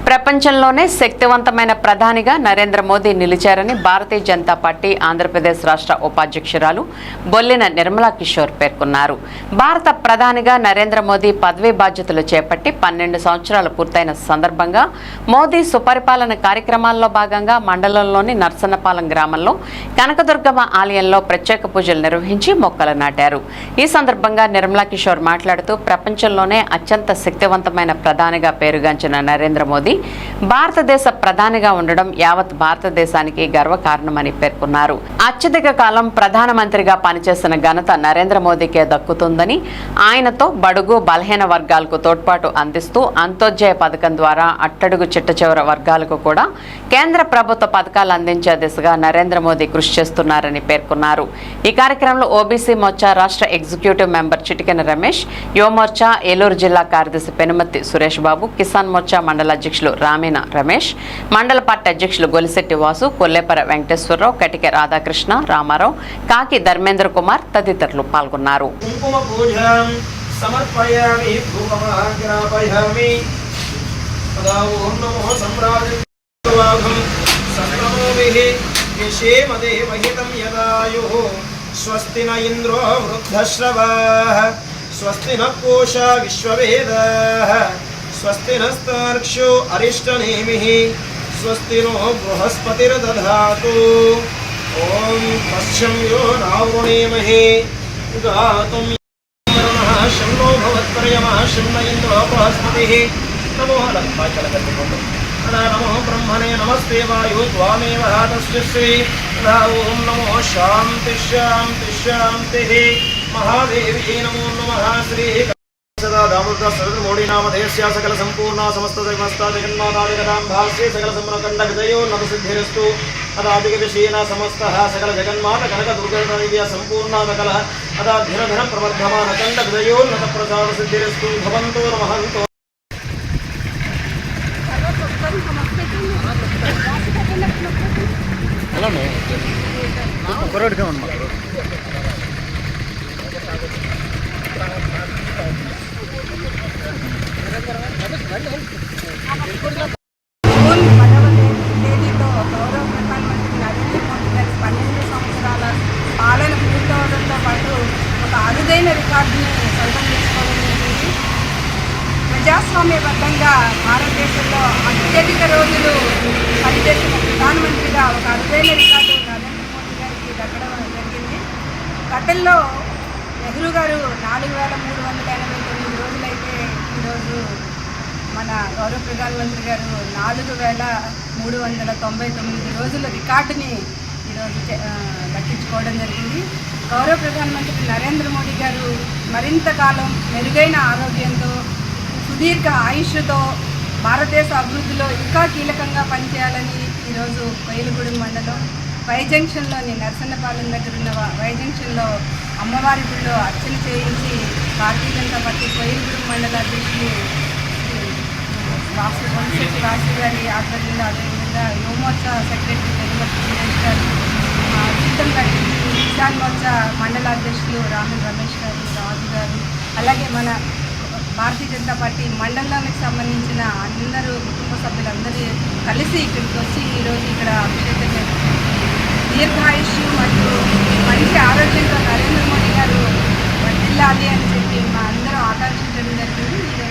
ప్రపంచంలోనే శక్తివంతమైన ప్రధానిగా నరేంద్ర మోదీ నిలిచారని భారతీయ జనతా పార్టీ ఆంధ్రప్రదేశ్ రాష్ట్ర ఉపాధ్యక్షురాలు బొల్లిన నిర్మలా కిషోర్ పేర్కొన్నారు. భారత ప్రధానిగా నరేంద్ర మోదీ పదవీ బాధ్యతలు చేపట్టి 12 సంవత్సరాలు పూర్తయిన సందర్భంగా మోదీ సుపరిపాలన కార్యక్రమాల్లో భాగంగా మండలంలోని నర్సన్నపాలెం గ్రామంలో కనకదుర్గమ్మ ఆలయంలో ప్రత్యేక పూజలు నిర్వహించి మొక్కలు నాటారు. ఈ సందర్భంగా నిర్మలా కిషోర్ మాట్లాడుతూ ప్రపంచంలోనే అత్యంత శక్తివంతమైన ప్రధానిగా పేరుగాంచిన నరేంద్ర మోదీ భారతదేశ ప్రధానిగా ఉండడం యావత్ భారతదేశానికి గర్వకారణమని పేర్కొన్నారు. అత్యధిక కాలం ప్రధానమంత్రిగా పనిచేసిన ఘనత నరేంద్ర మోదీకే దక్కుతుందని, ఆయనతో బడుగు బలహీన వర్గాలకు తోడ్పాటు అందిస్తూ అంత్యోదయ పథకం ద్వారా అట్టడుగు చిట్టచివర వర్గాలకు కూడా కేంద్ర ప్రభుత్వ పథకాలు అందించే దిశగా నరేంద్ర మోదీ కృషి చేస్తున్నారని పేర్కొన్నారు. ఈ కార్యక్రమంలో ఓబీసీ మోర్చా రాష్ట్ర ఎగ్జిక్యూటివ్ మెంబర్ చిటికెన రమేష్, యువమోర్చా ఏలూరు జిల్లా కార్యదర్శి పెనుమతి సురేష్ బాబు, కిసాన్ మోర్చా మండల అధ్యక్షులు రామీన రమేష్, మండల పార్టీ అధ్యక్షులు గొలిశెట్టి వాసు, కొల్లేపర వెంకటేశ్వరరావు, కటికె రాధాకృష్ణ, రామారావు, కాకి ధర్మేంద్ర కుమార్ తదితరులు పాల్గొన్నారు. స్వస్తి న ఇంద్రో వృద్ధశ్రవాః స్వస్తి న పూషా విశ్వవేదాః స్వస్తి నస్తార్క్ష్యో అరిష్టనేమిః స్వస్తి నో బృహస్పతిర్దధాతు. ఓం పశ్యం యో నావృణీమహే గాతుం వరుణః శం నో భవత్పర్యమః శం న ఇంద్రో బృహస్పతిః. నమో లక్ష్మాచలకర్తృ నమో బ్రహ్మణే నమస్తే వాయు త్వామేవ తస్యశ్రీ. ఓం నమో శాంతి శాంతి శాంతి. మహాదేవి నమో నమః. శ్రీ సదా దామోదర సరస్వతి మోడీ నామధేయస్య సకల సంపూర్ణ సమస్త సమస్త జగన్మాతాదిగతాం భాస్యే సకల సంప్రకండ విజయో నమ సిద్ధిరస్తు. అదాదిగవిషీణ సమస్త సకల జగన్మాత కనక దుర్గదివ్య సంపూర్ణ సకల అదాధిరధన ప్రవర్ధమాన కండ విజయో నత ప్రసాద సిద్ధిరస్తు. భవంతో నమః. జూన్ 10వ తేదీతో గౌరవ ప్రధానమంత్రి నరేంద్ర మోదీ గారి 12 సంవత్సరాల పాలన పూర్తవడంతో పాటు ఒక అరుదైన రికార్డుని సొంతం చేసుకోవడం జరిగింది. ప్రజాస్వామ్యబద్ధంగా భారతదేశంలో అత్యధిక రోజులు పనిచేసిన ప్రధానమంత్రిగా ఒక అరుదైన రికార్డు నరేంద్ర మోదీ గారికి దక్కడం జరిగింది. గతంలో నెహ్రూ గారు 4389 రోజులైతే ఈరోజు మన గౌరవ ప్రధానమంత్రి గారు 4399 రోజుల రికార్డుని ఈరోజు దక్కించుకోవడం జరిగింది. గౌరవ ప్రధానమంత్రి నరేంద్ర మోదీ గారు మరింత కాలం మెరుగైన ఆరోగ్యంతో, సుదీర్ఘ ఆయుష్తో భారతదేశ అభివృద్ధిలో ఇంకా కీలకంగా పనిచేయాలని ఈరోజు కోయిలగూడెం మండలం వై జంక్షన్లోని నర్సన్నపాలెం దగ్గర ఉన్న వై జంక్షన్లో అమ్మవారి గుడిలో అర్చన చేయించి భారతీయ జనతా పార్టీ కోయిలగూడెం మండల అధ్యక్షులు గొలిశెట్టి వాసు గారి ఆధ్వర్యంలో, అదేవిధంగా యువమోర్చా సెక్రటరీ పెనుమతి సురేష్ గారు, చిత్తంగడ్డి కిసాన్ మోర్చా మండల అధ్యక్షులు రామీన రమేష్ గారు, రాజు గారు, అలాగే మన భారతీయ జనతా పార్టీ మండలానికి సంబంధించిన అందరూ కుటుంబ సభ్యులందరూ కలిసి ఇక్కడికి వచ్చి ఈరోజు ఇక్కడ అభిషేకం జరుగుతుంది. దీర్ఘాయుష్యు మరియు మంచి ఆరోగ్యంతో నరేంద్ర మోదీ గారు వర్ధిల్లాలి అని చెప్పి మా అందరూ ఆకాంక్షించడం జరిగింది.